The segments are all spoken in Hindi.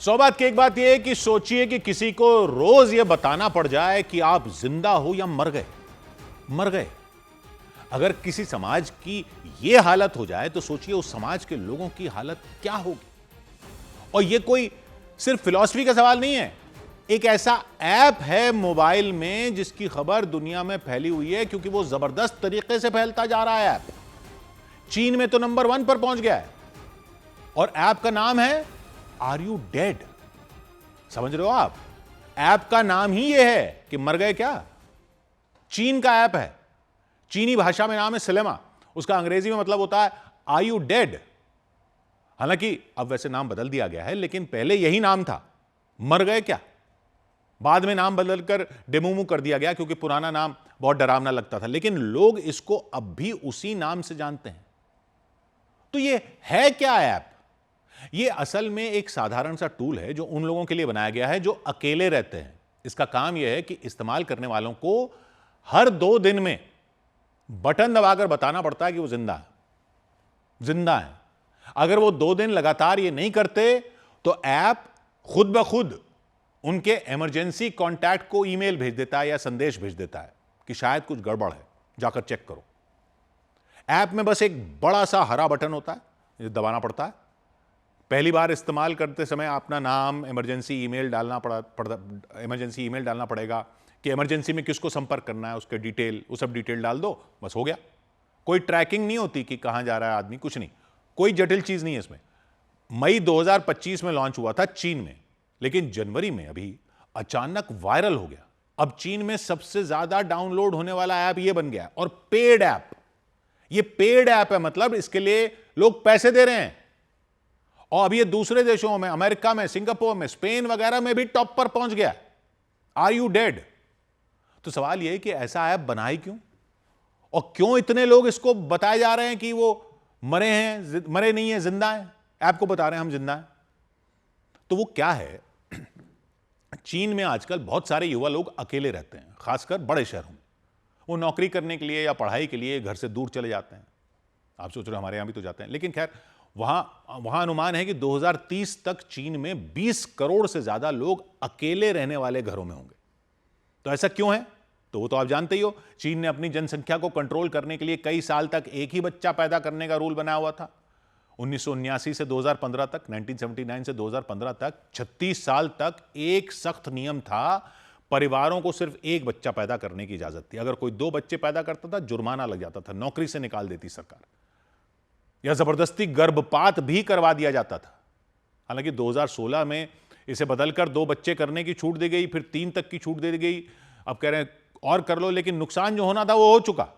सौबात की एक बात यह है कि सोचिए कि किसी को रोज यह बताना पड़ जाए कि आप जिंदा हो या मर गए। मर गए। अगर किसी समाज की यह हालत हो जाए तो सोचिए उस समाज के लोगों की हालत क्या होगी। और यह कोई सिर्फ फिलॉसफी का सवाल नहीं है। एक ऐसा ऐप है मोबाइल में जिसकी खबर दुनिया में फैली हुई है, क्योंकि वो जबरदस्त तरीके से फैलता जा रहा है। ऐप चीन में तो नंबर 1 पर पहुंच गया है और ऐप का नाम है आर यू डेड। समझ रहे हो आप? ऐप का नाम ही यह है कि मर गए क्या। चीन का ऐप है, चीनी भाषा में नाम है सिलेमा। उसका अंग्रेजी में मतलब होता है आर यू डेड। हालांकि अब वैसे नाम बदल दिया गया है, लेकिन पहले यही नाम था, मर गए क्या। बाद में नाम बदलकर डेमोमू कर दिया गया क्योंकि पुराना नाम बहुत डरावना लगता था, लेकिन लोग इसको अब भी उसी नाम से जानते हैं। तो ये है क्या ऐप? ये असल में एक साधारण सा टूल है जो उन लोगों के लिए बनाया गया है जो अकेले रहते हैं। इसका काम यह है कि इस्तेमाल करने वालों को हर 2 दिन में बटन दबाकर बताना पड़ता है कि वो जिंदा है। जिंदा है। अगर वो 2 दिन लगातार ये नहीं करते तो ऐप खुद ब खुद उनके इमरजेंसी कॉन्टैक्ट को ईमेल भेज देता है या संदेश भेज देता है कि शायद कुछ गड़बड़ है, जाकर चेक करो। ऐप में बस एक बड़ा सा हरा बटन होता है, ये दबाना पड़ता है। पहली बार इस्तेमाल करते समय अपना नाम, इमरजेंसी ईमेल डालना पड़ेगा कि इमरजेंसी में किसको संपर्क करना है, उसके डिटेल, वो सब डिटेल डाल दो, बस हो गया। कोई ट्रैकिंग नहीं होती कि कहां जा रहा है आदमी, कुछ नहीं, कोई जटिल चीज नहीं है इसमें। मई 2025 में लॉन्च हुआ था चीन में, लेकिन जनवरी में अभी अचानक वायरल हो गया। अब चीन में सबसे ज्यादा डाउनलोड होने वाला ऐप यह बन गया, और पेड ऐप। यह पेड ऐप है, मतलब इसके लिए लोग पैसे दे रहे हैं। और अब ये दूसरे देशों में, अमेरिका में, सिंगापुर में, स्पेन वगैरह में भी टॉप पर पहुंच गया। Are you dead? तो सवाल यह है कि ऐसा ऐप बना ही क्यों, और क्यों इतने लोग इसको बताए जा रहे हैं कि वो मरे हैं, मरे नहीं है, जिंदा है। ऐप को बता रहे हैं हम जिंदा हैं। तो वो क्या है? चीन में आजकल बहुत सारे युवा लोग अकेले रहते हैं, खासकर बड़े शहरों में। वो नौकरी करने के लिए या पढ़ाई के लिए घर से दूर चले जाते हैं। आप सोच रहे हो हमारे यहां भी तो जाते हैं, लेकिन खैर वहां अनुमान है कि 2030 तक चीन में 20 करोड़ से ज्यादा लोग अकेले रहने वाले घरों में होंगे। तो ऐसा क्यों है? तो वो तो आप जानते ही हो। चीन ने अपनी जनसंख्या को कंट्रोल करने के लिए कई साल तक एक ही बच्चा पैदा करने का रूल बनाया हुआ था। 1979 से 2015 तक, 1979 से 2015 तक 36 साल तक एक सख्त नियम था, परिवारों को सिर्फ एक बच्चा पैदा करने की इजाजत थी। अगर कोई 2 बच्चे पैदा करता था, जुर्माना लग जाता था, नौकरी से निकाल देती सरकार, या जबरदस्ती गर्भपात भी करवा दिया जाता था। हालांकि 2016 में इसे बदलकर 2 बच्चे करने की छूट दी गई, फिर 3 तक की छूट दे गई। अब कह रहे हैं और कर लो, लेकिन नुकसान जो होना था वो हो चुका।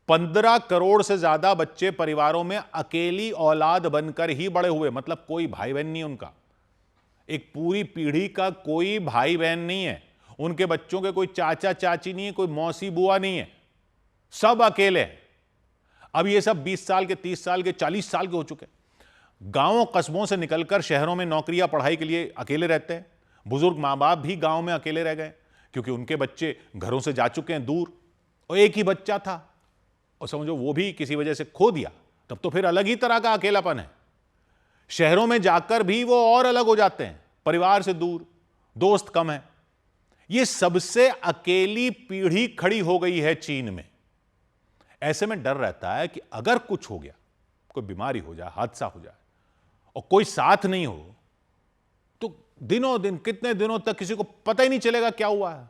15 करोड़ से ज्यादा बच्चे परिवारों में अकेली औलाद बनकर ही बड़े हुए, मतलब कोई भाई बहन नहीं उनका। एक पूरी पीढ़ी का कोई भाई बहन नहीं है, उनके बच्चों के कोई चाचा चाची नहीं है, कोई मौसी बुआ नहीं है, सब अकेले हैं। अब ये सब 20 साल के, 30 साल के, 40 साल के हो चुके हैं। गांवों कस्बों से निकलकर शहरों में नौकरी या पढ़ाई के लिए अकेले रहते हैं। बुजुर्ग मां बाप भी गांव में अकेले रह गए क्योंकि उनके बच्चे घरों से जा चुके हैं दूर, और एक ही बच्चा था और समझो वो भी किसी वजह से खो दिया, तब तो फिर अलग ही तरह का अकेलापन है। शहरों में जाकर भी वो और अलग हो जाते हैं, परिवार से दूर, दोस्त कम है। ये सबसे अकेली पीढ़ी खड़ी हो गई है चीन में। ऐसे में डर रहता है कि अगर कुछ हो गया, कोई बीमारी हो जाए, हादसा हो जाए, और कोई साथ नहीं हो, तो दिनों दिन, कितने दिनों तक किसी को पता ही नहीं चलेगा क्या हुआ है।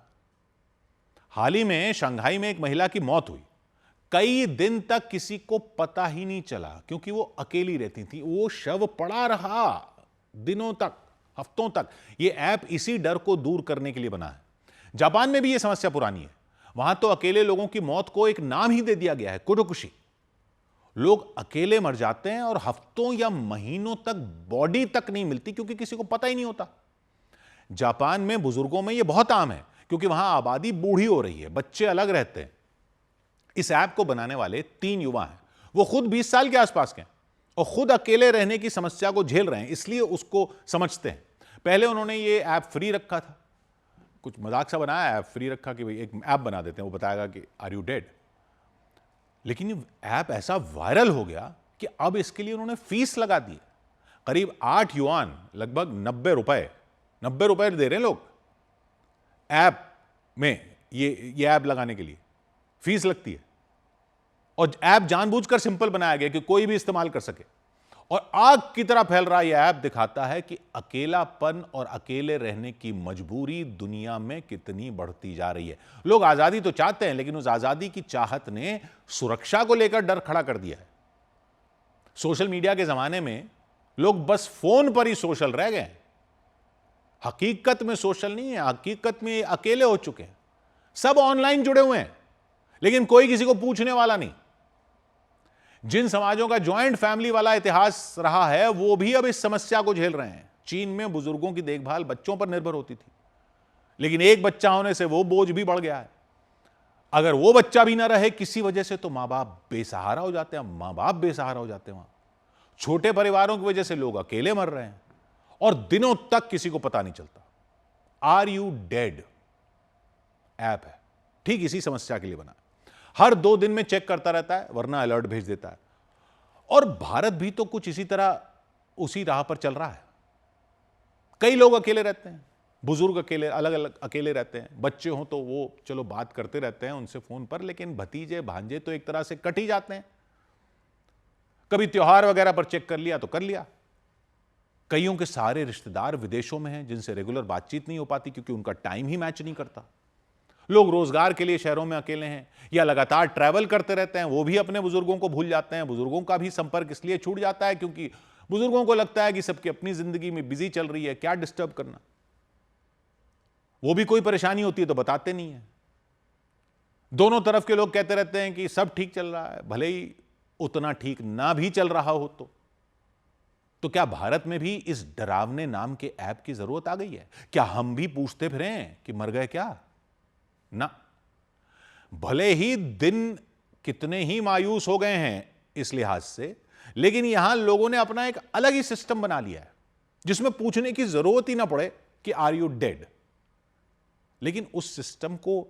हाल ही में शंघाई में एक महिला की मौत हुई। कई दिन तक किसी को पता ही नहीं चला क्योंकि वो अकेली रहती थी। वो शव पड़ा रहा दिनों तक, हफ्तों तक। ये ऐप इसी डर को दूर करने के लिए बना है। जापान में भी ये समस्या पुरानी है। वहां तो अकेले लोगों की मौत को एक नाम ही दे दिया गया है, कुडोकुशी। लोग अकेले मर जाते हैं और हफ्तों या महीनों तक बॉडी तक नहीं मिलती क्योंकि किसी को पता ही नहीं होता। जापान में बुजुर्गों में यह बहुत आम है क्योंकि वहां आबादी बूढ़ी हो रही है, बच्चे अलग रहते हैं। इस ऐप को बनाने वाले 3 युवा हैं। वो खुद 20 साल के आसपास के हैं और खुद अकेले रहने की समस्या को झेल रहे हैं, इसलिए उसको समझते हैं। पहले उन्होंने ये ऐप फ्री रखा था, कुछ मजाक सा बनाया, ऐप फ्री रखा कि भाई एक ऐप बना देते हैं, वो बताएगा कि आर यू डेड। लेकिन ये ऐप ऐसा वायरल हो गया कि अब इसके लिए उन्होंने फीस लगा दी। करीब 8 युआन, लगभग 90 रुपए, 90 रुपए दे रहे हैं लोग ऐप में। ये ऐप लगाने के लिए फीस लगती है, और ऐप जानबूझकर सिंपल बनाया गया कि कोई भी इस्तेमाल कर सके। और आग की तरह फैल रहा यह ऐप दिखाता है कि अकेलापन और अकेले रहने की मजबूरी दुनिया में कितनी बढ़ती जा रही है। लोग आजादी तो चाहते हैं, लेकिन उस आजादी की चाहत ने सुरक्षा को लेकर डर खड़ा कर दिया है। सोशल मीडिया के जमाने में लोग बस फोन पर ही सोशल रह गए। हकीकत में सोशल नहीं है, हकीकत में अकेले हो चुके हैं। सब ऑनलाइन जुड़े हुए हैं, लेकिन कोई किसी को पूछने वाला नहीं। जिन समाजों का ज्वाइंट फैमिली वाला इतिहास रहा है, वो भी अब इस समस्या को झेल रहे हैं। चीन में बुजुर्गों की देखभाल बच्चों पर निर्भर होती थी, लेकिन एक बच्चा होने से वो बोझ भी बढ़ गया है। अगर वो बच्चा भी ना रहे किसी वजह से, तो मां बाप बेसहारा हो जाते हैं। मां बाप बेसहारा हो जाते हैं। वहां छोटे परिवारों की वजह से लोग अकेले मर रहे हैं, और दिनों तक किसी को पता नहीं चलता। आर यू डेड ऐप है, ठीक इसी समस्या के लिए बना। हर 2 दिन में चेक करता रहता है, वरना अलर्ट भेज देता है। और भारत भी तो कुछ इसी तरह उसी राह पर चल रहा है। कई लोग अकेले रहते हैं, बुजुर्ग अकेले, अलग अलग अकेले रहते हैं। बच्चे हों तो वो चलो बात करते रहते हैं उनसे फोन पर, लेकिन भतीजे भांजे तो एक तरह से कट ही जाते हैं। कभी त्योहार वगैरह पर चेक कर लिया तो कर लिया। कईयों के सारे रिश्तेदार विदेशों में हैं, जिनसे रेगुलर बातचीत नहीं हो पाती क्योंकि उनका टाइम ही मैच नहीं करता। लोग रोजगार के लिए शहरों में अकेले हैं, या लगातार ट्रैवल करते रहते हैं, वो भी अपने बुजुर्गों को भूल जाते हैं। बुजुर्गों का भी संपर्क इसलिए छूट जाता है क्योंकि बुजुर्गों को लगता है कि सबकी अपनी जिंदगी में बिजी चल रही है, क्या डिस्टर्ब करना। वो भी कोई परेशानी होती है तो बताते नहीं है। दोनों तरफ के लोग कहते रहते हैं कि सब ठीक चल रहा है, भले ही उतना ठीक ना भी चल रहा हो। तो क्या भारत में भी इस डरावने नाम के ऐप की जरूरत आ गई है? क्या हम भी पूछते फिरें कि मर गए क्या? ना, भले ही दिन कितने ही मायूस हो गए हैं इस लिहाज से, लेकिन यहां लोगों ने अपना एक अलग ही सिस्टम बना लिया है, जिसमें पूछने की जरूरत ही ना पड़े कि आर यू डेड। लेकिन उस सिस्टम को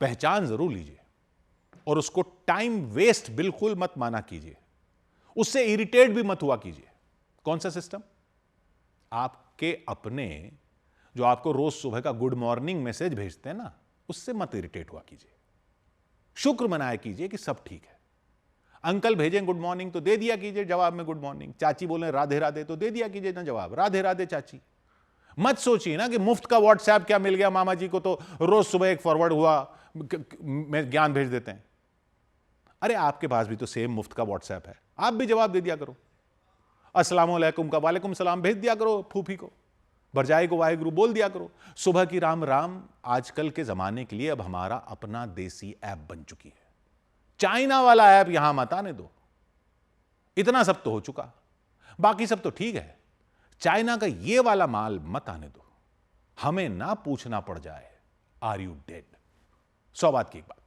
पहचान जरूर लीजिए, और उसको टाइम वेस्ट बिल्कुल मत माना कीजिए, उससे इरिटेट भी मत हुआ कीजिए। कौन सा सिस्टम? आपके अपने जो आपको रोज सुबह का गुड मॉर्निंग मैसेज भेजते हैं ना, उससे मत इरिटेट हुआ कीजिए। शुक्र मनाया कीजिए कि सब ठीक है। अंकल भेजें गुड मॉर्निंग तो दे दिया कीजिए जवाब में गुड मॉर्निंग। चाची बोले राधे राधे तो दे दिया कीजिए ना जवाब राधे राधे चाची। मत सोचिए ना कि मुफ्त का व्हाट्सएप क्या मिल गया मामा जी को, तो रोज सुबह एक फॉरवर्ड हुआ में ज्ञान भेज देते हैं। अरे आपके पास भी तो सेम मुफ्त का व्हाट्सएप है, आप भी जवाब दे दिया करो। अस्सलाम वालेकुम का वालेकुम सलाम भेज दिया करो फूफी को, भरजाई को वाहेगुरु बोल दिया करो। सुबह की राम राम आजकल के जमाने के लिए अब हमारा अपना देसी ऐप बन चुकी है। चाइना वाला ऐप यहां मत आने दो। इतना सब तो हो चुका, बाकी सब तो ठीक है। चाइना का ये वाला माल मत आने दो, हमें ना पूछना पड़ जाए आर यू डेड। 100 बात की एक बात।